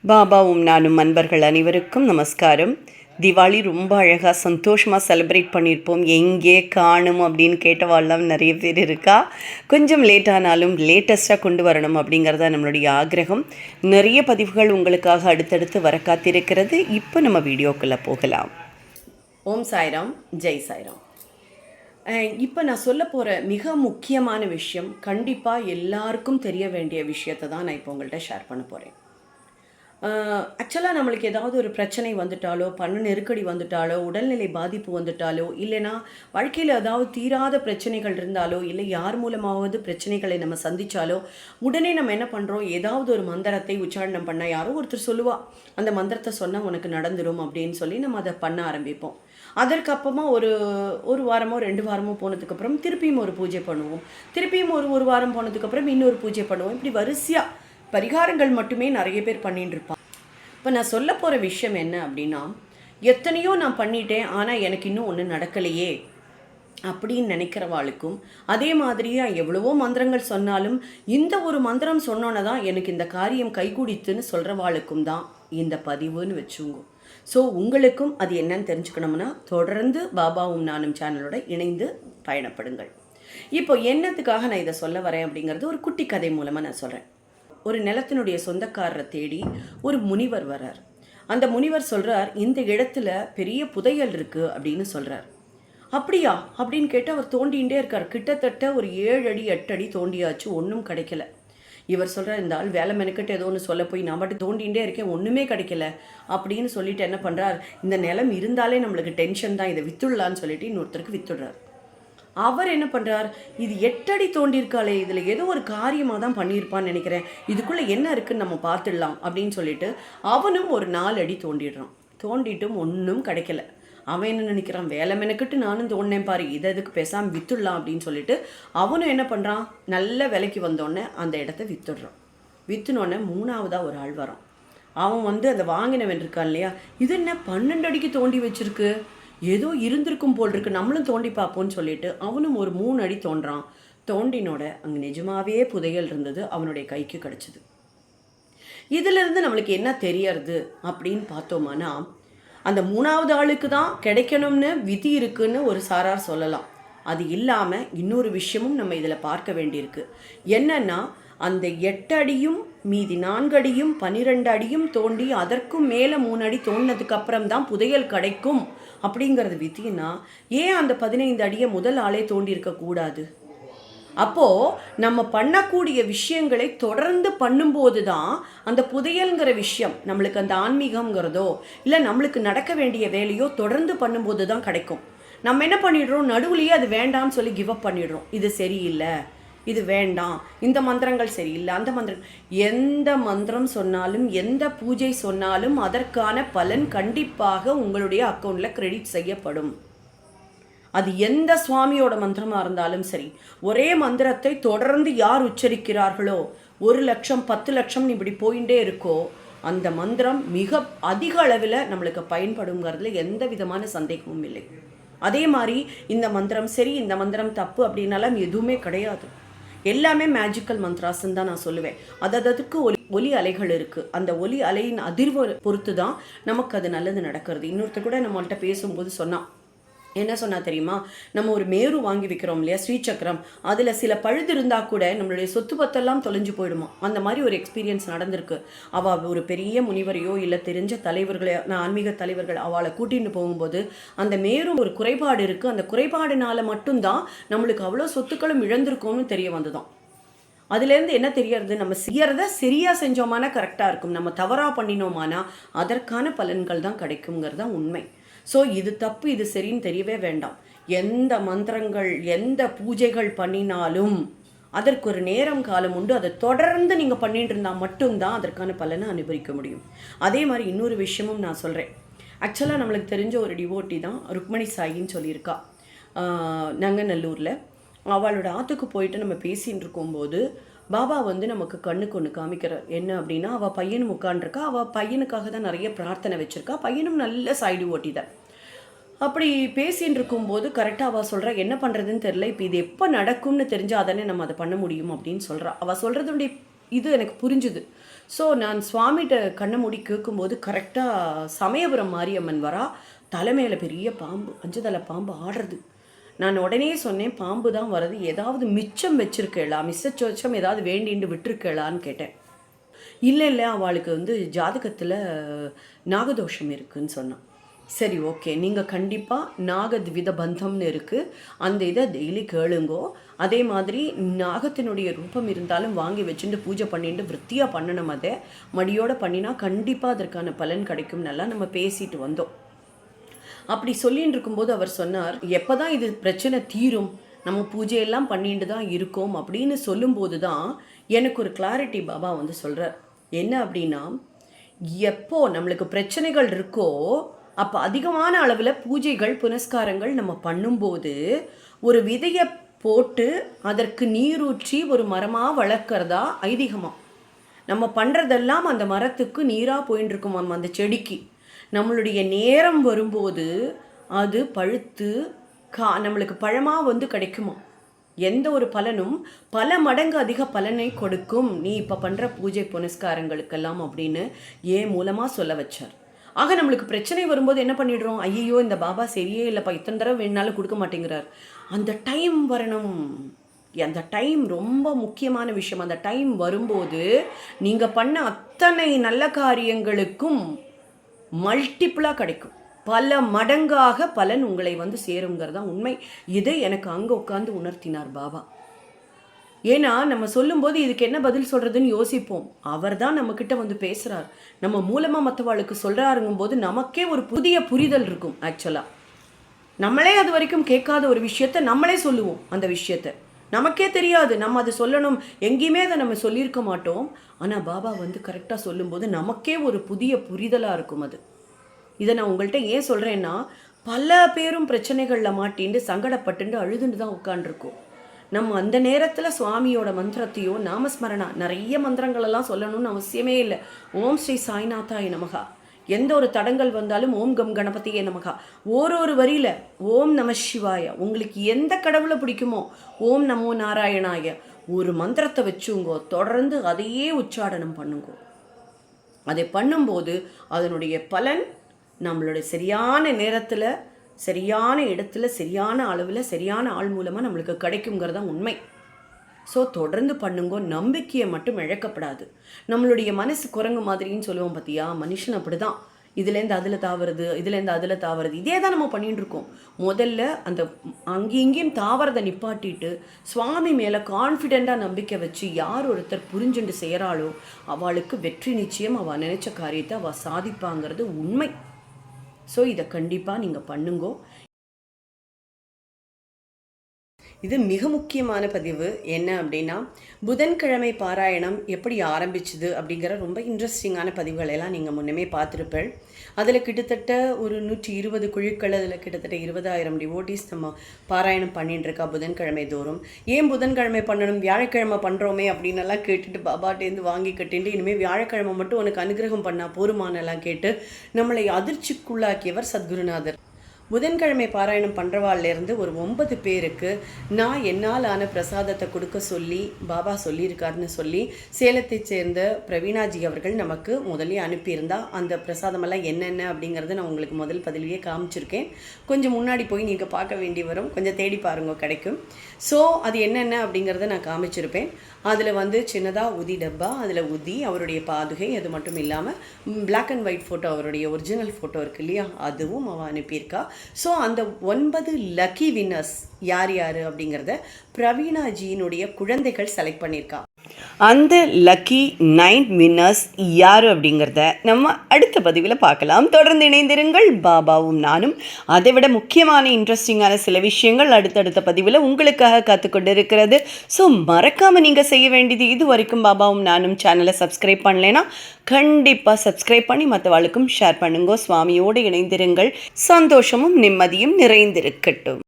பாபாவும் நானும் அன்பர்கள் அனைவருக்கும் நமஸ்காரம். திவாலி ரொம்ப அழகாக சந்தோஷமாக செலிப்ரேட் பண்ணியிருப்போம். எங்கே காணும் அப்படின்னு கேட்டவாள்லாம் நிறைய பேர் இருக்கா. கொஞ்சம் லேட்டானாலும் லேட்டஸ்ட்டாக கொண்டு வரணும் அப்படிங்கிறத நம்மளுடைய ஆக்ரகம். நிறைய பதிவுகள் உங்களுக்காக அடுத்தடுத்து வர காத்திருக்கிறது. இப்போ நம்ம வீடியோக்குள்ளே போகலாம். ஓம் சாய்ராம், ஜெய் சாய்ராம். இப்போ நான் சொல்ல போகிற மிக முக்கியமான விஷயம், கண்டிப்பாக எல்லாருக்கும் தெரிய வேண்டிய விஷயத்தை தான் நான் இப்போ உங்கள்கிட்ட ஷேர் பண்ண போகிறேன். ஆக்சுவலாக நம்மளுக்கு ஏதாவது ஒரு பிரச்சனை வந்துட்டாலோ, பண நெருக்கடி வந்துட்டாலோ, உடல்நிலை பாதிப்பு வந்துட்டாலோ, இல்லைனா வாழ்க்கையில் ஏதாவது தீராத பிரச்சனைகள் இருந்தாலோ, இல்லை யார் மூலமாவது பிரச்சனைகளை நம்ம சந்தித்தாலோ, உடனே நம்ம என்ன பண்ணுறோம், ஏதாவது ஒரு மந்திரத்தை உச்சாரணம் பண்ணால் யாரோ ஒருத்தர் சொல்லுவா, அந்த மந்திரத்தை சொன்னால் உனக்கு நடந்துடும் அப்படின்னு சொல்லி நம்ம அதை பண்ண ஆரம்பிப்போம். அதற்கப்புறமா ஒரு வாரமோ 2 வாரமோ போனதுக்கப்புறம் திருப்பியும் ஒரு பூஜை பண்ணுவோம். திருப்பியும் ஒரு வாரம் போனதுக்கப்புறம் இன்னொரு பூஜை பண்ணுவோம். இப்படி வரிசையாக பரிகாரங்கள் மட்டுமே நிறைய பேர் பண்ணிட்டு இருப்பாங்க. இப்போ நான் சொல்ல போகிற விஷயம் என்ன அப்படின்னா, எத்தனையோ நான் பண்ணிட்டேன், ஆனால் எனக்கு இன்னும் ஒன்றும் நடக்கலையே அப்படின்னு நினைக்கிறவாளுக்கும், அதே மாதிரியாக எவ்வளவோ மந்திரங்கள் சொன்னாலும் இந்த ஒரு மந்திரம் சொன்னோன்னே தான் எனக்கு இந்த காரியம் கைகூடித்துன்னு சொல்கிறவாளுக்கும் தான் இந்த பதிவுன்னு வச்சுங்க. ஸோ உங்களுக்கும் அது என்னன்னு தெரிஞ்சுக்கணும்னா தொடர்ந்து பாபாவும் நானும் சேனலோட இணைந்து பயணப்படுங்கள். இப்போ என்னத்துக்காக நான் இதை சொல்ல வரேன் அப்படிங்கிறது ஒரு குட்டி கதை மூலமாக நான் சொல்கிறேன். ஒரு நிலத்தினுடைய சொந்தக்காரரை தேடி ஒரு முனிவர் வர்றார். அந்த முனிவர் சொல்கிறார், இந்த இடத்துல பெரிய புதையல் இருக்குது அப்படின்னு சொல்கிறார். அப்படியா அப்படின்னு கேட்டு அவர் தோண்டிகிட்டே இருக்கார். கிட்டத்தட்ட ஒரு 7 அடி 8 அடி தோண்டியாச்சு, ஒன்றும் கிடைக்கல. இவர் சொல்கிறார், இந்த ஆள் வேலை மெனக்கிட்டு ஏதோ ஒன்று சொல்ல போய் நான் மட்டும் தோண்டிகிட்டே இருக்கேன், ஒன்றுமே கிடைக்கல அப்படின்னு சொல்லிட்டு என்ன பண்ணுறார், இந்த நிலம் இருந்தாலே நம்மளுக்கு டென்ஷன் தான், இதை வித்துடலான்னு சொல்லிட்டு இன்னொருத்தருக்கு வித்துடுறார். அவர் என்ன பண்ணுறார், இது 8 அடி தோண்டியிருக்காளே, இதில் ஏதோ ஒரு காரியமாக தான் பண்ணியிருப்பான்னு நினைக்கிறேன், இதுக்குள்ளே என்ன இருக்குன்னு நம்ம பார்த்துடலாம் அப்படின்னு சொல்லிட்டு அவனும் ஒரு 4 அடி தோண்டிடுறான். தோண்டிட்டும் ஒன்றும் கிடைக்கல. அவன் என்ன நினைக்கிறான், வேலை மெனக்கிட்டு நானும் தோண்டினேன் பாரு, இதை எதுக்கு பேசாமல் வித்துடலாம் அப்படின்னு சொல்லிட்டு அவனும் என்ன பண்ணுறான், நல்ல விலைக்கு வந்தோடனே அந்த இடத்த வித்துடுறான். விற்றுனோடனே 3ஆவதாக ஒரு ஆள் வரான். அவன் அந்த வாங்கினவன் இருக்கான் இல்லையா, இது என்ன 12 அடிக்கு தோண்டி வச்சிருக்கு, ஏதோ இருந்திருக்கும் போல் இருக்கு, நம்மளும் தோண்டி பார்ப்போன்னு சொல்லிட்டு அவனும் ஒரு 3 அடி தோன்றான். தோண்டினோட அங்கே நிஜமாவே புதையல் இருந்தது, அவனுடைய கைக்கு கிடச்சிது. இதிலிருந்து நம்மளுக்கு என்ன தெரியறது அப்படின்னு பார்த்தோம்னா, அந்த 3ஆவது ஆளுக்கு தான் கிடைக்கணும்னு விதி இருக்குன்னு ஒரு சாரார் சொல்லலாம். அது இல்லாமல் இன்னொரு விஷயமும் நம்ம இதில் பார்க்க வேண்டியிருக்கு. என்னன்னா, அந்த 8 அடியும் மீதி 4 அடியும் 12 அடியும் தோண்டி அதற்கும் மேலே 3 அடி தோண்டினதுக்கு அப்புறம் தான் புதையல் கிடைக்கும் அப்படிங்கிறது விதினா, ஏன் அந்த 15 அடியை முதல் ஆளே தோண்டி இருக்கக்கூடாது? அப்போது நம்ம பண்ணக்கூடிய விஷயங்களை தொடர்ந்து பண்ணும்போது தான் அந்த புதையல்ங்கிற விஷயம் நம்மளுக்கு, அந்த ஆன்மீகங்கிறதோ இல்லை நம்மளுக்கு நடக்க வேண்டிய வேலையோ தொடர்ந்து பண்ணும்போது தான் கிடைக்கும். நம்ம என்ன பண்ணிடுறோம், நடுவுலையே அது வேண்டாம்னு சொல்லி கிவ் அப் பண்ணிடுறோம். இது சரியில்லை, இது வேண்டாம், இந்த மந்திரங்கள் சரியில்லை, அந்த மந்திரம், எந்த மந்திரம் சொன்னாலும் எந்த பூஜை சொன்னாலும் அதற்கான பலன் கண்டிப்பாக உங்களுடைய அக்கௌண்ட்டில் கிரெடிட் செய்யப்படும். அது எந்த சுவாமியோட மந்திரமாக இருந்தாலும் சரி, ஒரே மந்திரத்தை தொடர்ந்து யார் உச்சரிக்கிறார்களோ, 1 லட்சம் 10 லட்சம் இப்படி போயிட்டே இருக்கோ, அந்த மந்திரம் மிக அதிக அளவில் நம்மளுக்கு பயன்படுங்கிறதுல எந்த விதமான சந்தேகமும் இல்லை. அதே மாதிரி இந்த மந்திரம் சரி, இந்த மந்திரம் தப்பு அப்படின்னாலும் எதுவுமே கிடையாது. எல்லாமே மேஜிக்கல் மந்த்ராஸ்ன்னு தான் நான் சொல்லுவேன். அதற்கு ஒலி அலைகள் இருக்குது. அந்த ஒலி அலையின் அதிர்வு பொறுத்து தான் நமக்கு அது நல்லது நடக்கிறது. இன்னொருத்தர் கூட நம்மள்கிட்ட பேசும்போது சொன்னான், என்ன சொன்னா தெரியுமா, நம்ம ஒரு மேரு வாங்கி வைக்கிறோம் இல்லையா, ஸ்ரீசக்கரம், அதில் சில பழுது இருந்தால் கூட நம்மளுடைய சொத்து பத்தெல்லாம் தொலைஞ்சு போயிடுமா. அந்த மாதிரி ஒரு எக்ஸ்பீரியன்ஸ் நடந்திருக்கு. அவள் ஒரு பெரிய முனிவரையோ இல்லை தெரிஞ்ச தலைவர்களோ, ஆன்மீக தலைவர்கள் அவளை கூட்டிகிட்டு போகும்போது அந்த மேரு ஒரு குறைபாடு இருக்குது, அந்த குறைபாடுனால மட்டும்தான் நம்மளுக்கு அவ்வளோ சொத்துக்களும் இழந்திருக்கோம்னு தெரிய வந்துதான். அதுலேருந்து என்ன தெரியறது, நம்ம செய்யறத சரியாக செஞ்சோமானா கரெக்டாக இருக்கும், நம்ம தவறாக பண்ணினோமானா அதற்கான பலன்கள் தான் கிடைக்குங்கிறது தான் உண்மை. ஸோ இது தப்பு இது சரின்னு தெரியவே வேண்டாம். எந்த மந்திரங்கள் எந்த பூஜைகள் பண்ணினாலும் அதற்கு ஒரு நேரம் காலம் உண்டு. அதை தொடர்ந்து நீங்கள் பண்ணிட்டு இருந்தால் மட்டும்தான் அதற்கான பலனை அனுபவிக்க முடியும். அதே மாதிரி இன்னொரு விஷயமும் நான் சொல்கிறேன். ஆக்சுவலாக நம்மளுக்கு தெரிஞ்ச ஒரு டிவோட்டி தான் ருக்மணி சாயின்னு சொல்லியிருக்கா, நங்கநல்லூரில். அவளோட ஆற்றுக்கு போயிட்டு நம்ம பேசின்னு இருக்கும்போது பாபா நமக்கு கண்ணுக்கு ஒன்று காமிக்கிறார். என்ன அப்படின்னா, அவள் பையனும் உட்காண்டிருக்கா, அவள் பையனுக்காக தான் நிறைய பிரார்த்தனை வச்சுருக்கா, பையனும் நல்ல சைடு ஓட்டி தான். அப்படி பேசின்னு இருக்கும்போது கரெக்டாக அவள் சொல்கிறா, என்ன பண்ணுறதுன்னு தெரில, இப்போ இது எப்போ நடக்கும்னு தெரிஞ்சால் தானே நம்ம அதை பண்ண முடியும் அப்படின்னு சொல்கிறா. அவள் சொல்கிறதுடைய இது எனக்கு புரிஞ்சுது. ஸோ நான் சுவாமிகிட்ட கண்ணை மூடி கேட்கும்போது கரெக்டாக சமயபுரம் மாரியம்மன் வரா, தலைமையில் பெரிய பாம்பு, 5 தலை பாம்பு ஆடுறது. நான் உடனே சொன்னேன், பாம்பு தான் வருது, ஏதாவது மிச்சம் வச்சுருக்கேளா, மிச்சச்சோச்சம் ஏதாவது வேண்டின்னு விட்டுருக்கேளான்னு கேட்டேன். இல்லை அவளுக்கு ஜாதகத்தில் நாகதோஷம் இருக்குதுன்னு சொன்னான். சரி, ஓகே, நீங்கள் கண்டிப்பாக நாகத்வித பந்தம்னு இருக்குது, அந்த இதை டெய்லி கேளுங்கோ. அதே மாதிரி நாகத்தினுடைய ரூபம் இருந்தாலும் வாங்கி வச்சுட்டு பூஜை பண்ணிட்டு விற்த்தியாக பண்ணணும். அதை மடியோடு பண்ணினா கண்டிப்பாக அதற்கான பலன் கிடைக்கும். நல்லா நம்ம பேசிட்டு வந்தோம். அப்படி சொல்லின்னு இருக்கும்போது அவர் சொன்னார், எப்போ தான் இது பிரச்சனை தீரும், நம்ம பூஜையெல்லாம் பண்ணிட்டு தான் இருக்கோம் அப்படின்னு சொல்லும்போது தான் எனக்கு ஒரு கிளாரிட்டி பாபா சொல்கிறார். என்ன அப்படின்னா, எப்போ நம்மளுக்கு பிரச்சனைகள் இருக்கோ அப்போ அதிகமான அளவில் பூஜைகள் புனஸ்காரங்கள் நம்ம பண்ணும்போது ஒரு விதையை போட்டு அதற்கு நீரூற்றி ஒரு மரமாக வளர்க்குறதா ஐதீகமாக. நம்ம பண்ணுறதெல்லாம் அந்த மரத்துக்கு நீராக போயின்னு இருக்குமா, அந்த செடிக்கு. நம்மளுடைய நேரம் வரும்போது அது பழுத்து நம்மளுக்கு பழமாக கிடைக்குமா. எந்த ஒரு பலனும் பல மடங்கு அதிக பலனை கொடுக்கும் நீ இப்போ பண்ணுற பூஜை புனஸ்காரங்களுக்கெல்லாம் அப்படின்னு ஏன் மூலமாக சொல்ல வச்சார். ஆக நம்மளுக்கு பிரச்சனை வரும்போது என்ன பண்ணிடுறோம், ஐயோ இந்த பாபா சரியே இல்லைப்பா, இத்தனை தடவை வேணுனாலும் கொடுக்க மாட்டேங்கிறார். அந்த டைம் வரணும். அந்த டைம் ரொம்ப முக்கியமான விஷயம். அந்த டைம் வரும்போது நீங்கள் பண்ண அத்தனை நல்ல காரியங்களுக்கும் மல்டிப்புளாக கிடைக்கும், பல மடங்காக பலன் உங்களை சேருங்கிறது தான் உண்மை. இதை எனக்கு அங்கே உட்காந்து உணர்த்தினார் பாபா. ஏன்னா நம்ம சொல்லும்போது இதுக்கு என்ன பதில் சொல்கிறதுன்னு யோசிப்போம். அவர் தான் நம்மக்கிட்ட பேசுகிறார், நம்ம மூலமாக மற்றவாளுக்கு சொல்கிறாருங்கும் போது நமக்கே ஒரு புதிய புரிதல் இருக்கும். ஆக்சுவலாக நம்மளே அது வரைக்கும் கேட்காத ஒரு விஷயத்தை நம்மளே சொல்லுவோம். அந்த விஷயத்தை நமக்கே தெரியாது, நம்ம அதை சொல்லணும், எங்கேயுமே அதை நம்ம சொல்லியிருக்க மாட்டோம். ஆனால் பாபா கரெக்டாக சொல்லும்போது நமக்கே ஒரு புதிய புரிதலாக இருக்கும். அது இதை நான் உங்கள்கிட்ட ஏன் சொல்கிறேன்னா, பல பேரும் பிரச்சனைகளில் மாட்டின்னு சங்கடப்பட்டுண்டு அழுதுன்னு தான் உட்காண்டிருக்கோம். நம்ம அந்த நேரத்தில் சுவாமியோட மந்திரத்தையோ நாமஸ்மரணா நிறைய மந்திரங்களெல்லாம் சொல்லணும்னு அவசியமே இல்லை. ஓம் ஸ்ரீ சாய்நாதாய நமகா, எந்த ஒரு தடங்கள் வந்தாலும் ஓம் கம் கணபதியே நமகா, ஒரு வரியில் ஓம் நம சிவாய, உங்களுக்கு எந்த கடவுளை பிடிக்குமோ ஓம் நமோ நாராயணாய ஒரு மந்திரத்தை வச்சுங்கோ, தொடர்ந்து அதையே உச்சாடனம் பண்ணுங்கோ. அதை பண்ணும்போது அதனுடைய பலன் நம்மளுடைய சரியான நேரத்தில் சரியான இடத்துல சரியான அளவில் சரியான ஆள் மூலமாக நம்மளுக்கு கிடைக்குங்கிறது தான் உண்மை. ஸோ தொடர்ந்து பண்ணுங்கோ, நம்பிக்கையை மட்டும் இழக்கப்படாது. நம்மளுடைய மனசு குரங்கு மாதிரின்னு சொல்லுவோம் பார்த்தியா, மனுஷன் அப்படி தான், இதுலேருந்து அதில் தாவறது, இதுலேருந்து அதில் தாவறது, இதே தான் நம்ம பண்ணிட்டு இருக்கோம். முதல்ல அந்த அங்கேயும் தாவறதை நிப்பாட்டிட்டு சுவாமி மேலே கான்ஃபிடெண்ட்டாக நம்பிக்கை வச்சு யார் ஒருத்தர் புரிஞ்சுட்டு செய்கிறாளோ அவளுக்கு வெற்றி நிச்சயம். அவள் நினைச்ச காரியத்தை அவள் சாதிப்பாங்கிறது உண்மை. ஸோ இதை கண்டிப்பாக நீங்கள் பண்ணுங்கோ. இது மிக முக்கியமான பதிவு. என்ன அப்படின்னா, புதன்கிழமை பாராயணம் எப்படி ஆரம்பிச்சுது அப்படிங்கிற ரொம்ப இன்ட்ரெஸ்டிங்கான பதிவுகள் எல்லாம் நீங்கள் முன்னமே பார்த்துருப்பேன். அதில் கிட்டத்தட்ட ஒரு 120 குழுக்கள், அதில் கிட்டத்தட்ட 20,000 டிவோட்டிஸ் நம்ம பாராயணம் பண்ணிட்டு இருக்கா புதன்கிழமை தோறும். ஏன் புதன்கிழமை பண்ணணும், வியாழக்கிழமை பண்ணுறோமே அப்படின்னு எல்லாம் கேட்டுட்டு பாபாட்டேருந்து வாங்கி கட்டிட்டு இனிமேல் வியாழக்கிழமை மட்டும் உனக்கு அனுகிரகம் பண்ணால் போருமானெல்லாம் கேட்டு நம்மளை அதிர்ச்சிக்குள்ளாக்கியவர் சத்குருநாதர். புதன்கிழமை பாராயணம் பண்ணுறவாள்லேருந்து ஒரு 9 பேருக்கு நான் என்னால் ஆன பிரசாதத்தை கொடுக்க சொல்லி பாபா சொல்லியிருக்காருன்னு சொல்லி சேலத்தை சேர்ந்த பிரவீணாஜி அவர்கள் நமக்கு முதலே அனுப்பியிருந்தா. அந்த பிரசாதமெல்லாம் என்னென்ன அப்படிங்கிறத நான் உங்களுக்கு முதல் பதிலையே காமிச்சிருக்கேன். கொஞ்சம் முன்னாடி போய் நீங்கள் பார்க்க வேண்டி வரும், கொஞ்சம் தேடி பாருங்க, கிடைக்கும். ஸோ அது என்னென்ன அப்படிங்கிறத நான் காமிச்சிருப்பேன். அதில் சின்னதாக உதி டப்பா, அதில் உதி அவருடைய பாதுகை, அது மட்டும் இல்லாமல் பிளாக் அண்ட் ஒயிட் ஃபோட்டோ, அவருடைய ஒரிஜினல் ஃபோட்டோ இருக்குது இல்லையா, அதுவும் அவள் அனுப்பியிருக்கா. ஸோ அந்த 9 லக்கி வின்னர்ஸ் யார் யார் அப்படிங்கிறத பிரவீணாஜியினுடைய குழந்தைகள் செலக்ட் பண்ணியிருக்கா. அந்த லக்கி 9 வின்னர்ஸ் யார் அப்படிங்கிறத நம்ம அடுத்த பதிவில் பார்க்கலாம். தொடர்ந்து இணைந்திருங்கள். பாபாவும் நானும் அதை விட முக்கியமான இன்ட்ரெஸ்டிங்கான சில விஷயங்கள் அடுத்தடுத்த பதிவில் உங்களுக்காக காத்துக்கொண்டு இருக்கிறது. ஸோ மறக்காமல் நீங்கள் செய்ய வேண்டியது, இது வரைக்கும் பாபாவும் நானும் சேனலை சப்ஸ்கிரைப் பண்ணலைன்னா கண்டிப்பாக சப்ஸ்கிரைப் பண்ணி மற்றவாளுக்கும் ஷேர் பண்ணுங்க. சுவாமியோடு இணைந்திருங்கள். சந்தோஷமும் நிம்மதியும் நிறைந்திருக்கட்டும்.